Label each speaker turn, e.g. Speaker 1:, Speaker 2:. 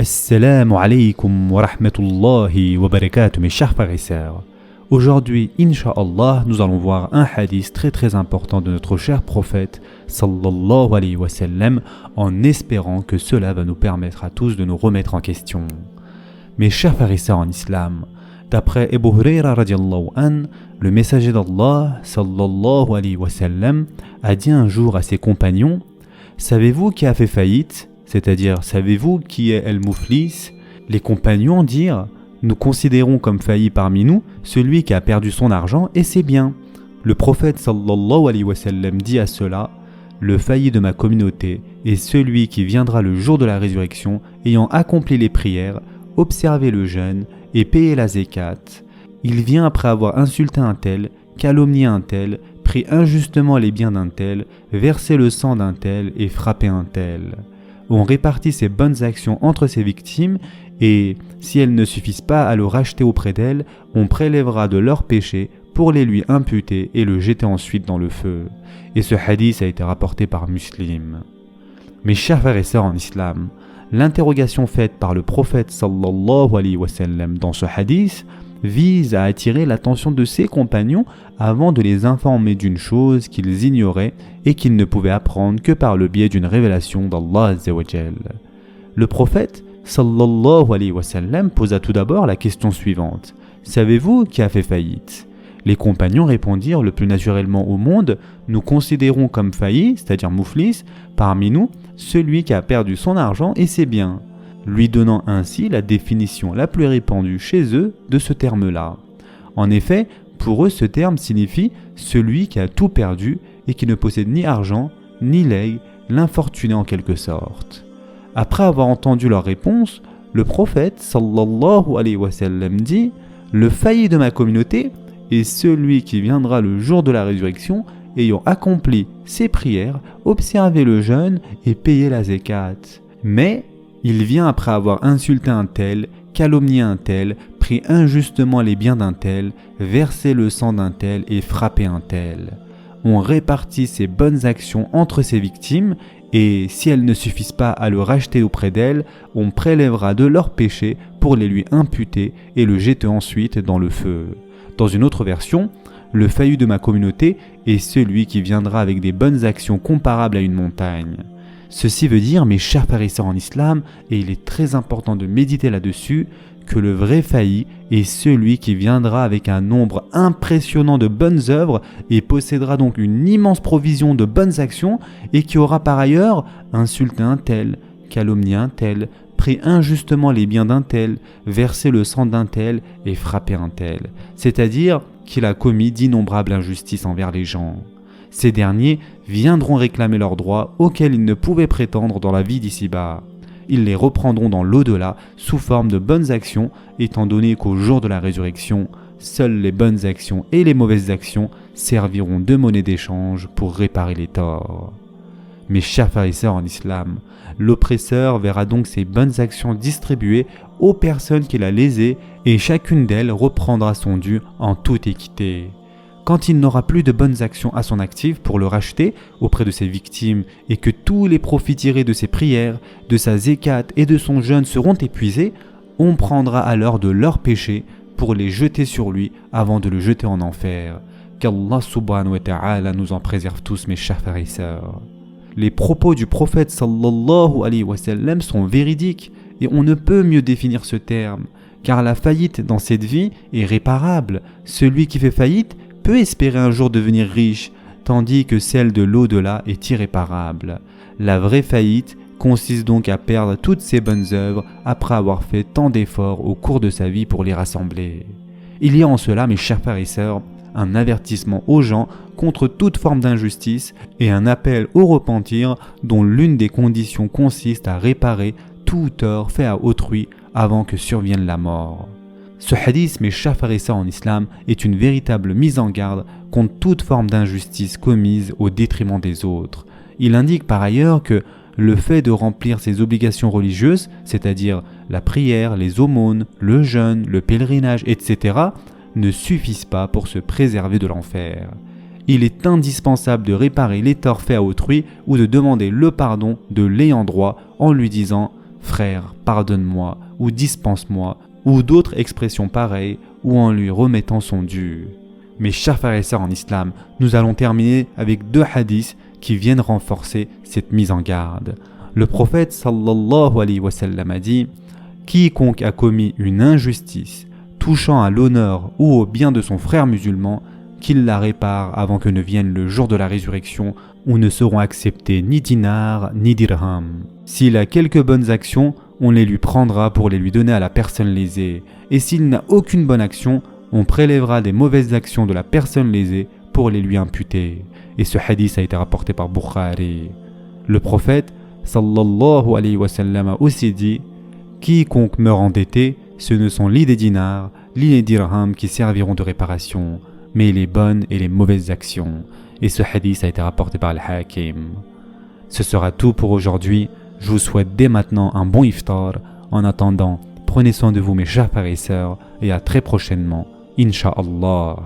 Speaker 1: Assalamu alaikum wa rahmatullahi wa barakatuh, mes chers frères et sœurs. Aujourd'hui, Inch'Allah, nous allons voir un hadith très important de notre cher prophète sallallahu alayhi wa sallam, en espérant que cela va nous permettre à tous de nous remettre en question. Mes chers frères et sœurs en islam, d'après Abu Hurayra radiallahu an, le messager d'Allah sallallahu alayhi wa sallam a dit un jour à ses compagnons: savez-vous qui a fait faillite? C'est-à-dire, savez-vous qui est El-Mouflis? Les compagnons dirent: nous considérons comme failli parmi nous celui qui a perdu son argent et ses biens. Le prophète sallallahu alayhi wa sallam dit à cela: le failli de ma communauté est celui qui viendra le jour de la résurrection ayant accompli les prières, observé le jeûne et payé la zakat. Il vient après avoir insulté un tel, calomnié un tel, pris injustement les biens d'un tel, versé le sang d'un tel et frappé un tel. On répartit ses bonnes actions entre ses victimes et, si elles ne suffisent pas à le racheter auprès d'elles, on prélèvera de leurs péchés pour les lui imputer et le jeter ensuite dans le feu. Et ce hadith a été rapporté par Muslim. Mes chers frères et sœurs en islam, l'interrogation faite par le prophète sallallahu alayhi wa sallam dans ce hadith vise à attirer l'attention de ses compagnons avant de les informer d'une chose qu'ils ignoraient et qu'ils ne pouvaient apprendre que par le biais d'une révélation d'Allah Azza wa Jal. Le prophète sallallahu alayhi wa sallam posa tout d'abord la question suivante: savez-vous qui a fait faillite? Les compagnons répondirent le plus naturellement au monde: nous considérons comme failli, c'est-à-dire mouflis, parmi nous celui qui a perdu son argent et ses biens, lui donnant ainsi la définition la plus répandue chez eux de ce terme-là. En effet, pour eux, ce terme signifie celui qui a tout perdu et qui ne possède ni argent, ni legs, l'infortuné en quelque sorte. Après avoir entendu leur réponse, le prophète sallallahu alayhi wa sallam dit: le failli de ma communauté est celui qui viendra le jour de la résurrection ayant accompli ses prières, observé le jeûne et payé la zakat. Mais il vient après avoir insulté un tel, calomnié un tel, pris injustement les biens d'un tel, versé le sang d'un tel et frappé un tel. On répartit ses bonnes actions entre ses victimes et, si elles ne suffisent pas à le racheter auprès d'elles, on prélèvera de leurs péchés pour les lui imputer et le jeter ensuite dans le feu. Dans une autre version, le failli de ma communauté est celui qui viendra avec des bonnes actions comparables à une montagne. Ceci veut dire, mes chers frères et sœurs en islam, et il est très important de méditer là-dessus, que le vrai failli est celui qui viendra avec un nombre impressionnant de bonnes œuvres et possédera donc une immense provision de bonnes actions et qui aura par ailleurs insulté un tel, calomnié un tel, pris injustement les biens d'un tel, versé le sang d'un tel et frappé un tel. C'est-à-dire qu'il a commis d'innombrables injustices envers les gens. Ces derniers viendront réclamer leurs droits auxquels ils ne pouvaient prétendre dans la vie d'ici-bas. Ils les reprendront dans l'au-delà sous forme de bonnes actions, étant donné qu'au jour de la résurrection, seules les bonnes actions et les mauvaises actions serviront de monnaie d'échange pour réparer les torts. Mes chers frères et sœurs en islam, l'oppresseur verra donc ses bonnes actions distribuées aux personnes qu'il a lésées et chacune d'elles reprendra son dû en toute équité. Quand il n'aura plus de bonnes actions à son actif pour le racheter auprès de ses victimes et que tous les profits tirés de ses prières, de sa zakat et de son jeûne seront épuisés, on prendra alors de leurs péchés pour les jeter sur lui avant de le jeter en enfer. Qu'Allah subhanahu wa ta'ala nous en préserve tous, mes chers frères et sœurs. Les propos du prophète sallallahu alayhi wa sallam sont véridiques et on ne peut mieux définir ce terme, car la faillite dans cette vie est réparable. Celui qui fait faillite peut espérer un jour devenir riche, tandis que celle de l'au-delà est irréparable. La vraie faillite consiste donc à perdre toutes ses bonnes œuvres après avoir fait tant d'efforts au cours de sa vie pour les rassembler. Il y a en cela, mes chers frères et sœurs, un avertissement aux gens contre toute forme d'injustice et un appel au repentir dont l'une des conditions consiste à réparer tout tort fait à autrui avant que survienne la mort. Ce hadith, mes chers frères et sœurs en islam, est une véritable mise en garde contre toute forme d'injustice commise au détriment des autres. Il indique par ailleurs que le fait de remplir ses obligations religieuses, c'est-à-dire la prière, les aumônes, le jeûne, le pèlerinage, etc., ne suffisent pas pour se préserver de l'enfer. Il est indispensable de réparer les torts faits à autrui ou de demander le pardon de l'ayant droit en lui disant « frère, pardonne-moi ou dispense-moi ou d'autres expressions pareilles ou en lui remettant son dû. Mes chers frères et sœurs en islam, nous allons terminer avec 2 hadiths qui viennent renforcer cette mise en garde. Le prophète sallallahu alayhi wa sallam a dit « Quiconque a commis une injustice touchant à l'honneur ou au bien de son frère musulman, qu'il la répare avant que ne vienne le jour de la résurrection où ne seront acceptés ni dinars ni dirhams. S'il a quelques bonnes actions, on les lui prendra pour les lui donner à la personne lésée. Et s'il n'a aucune bonne action, on prélèvera des mauvaises actions de la personne lésée pour les lui imputer. » Et ce hadith a été rapporté par Bukhari. Le prophète sallallahu alayhi wa sallam a aussi dit « Quiconque meurt endetté, ce ne sont ni des dinars, ni les dirhams qui serviront de réparation, mais les bonnes et les mauvaises actions. » Et ce hadith a été rapporté par Al-Hakim. Ce sera tout pour aujourd'hui. Je vous souhaite dès maintenant un bon iftar. En attendant, prenez soin de vous mes chers frères et sœurs et à très prochainement, Inch'Allah.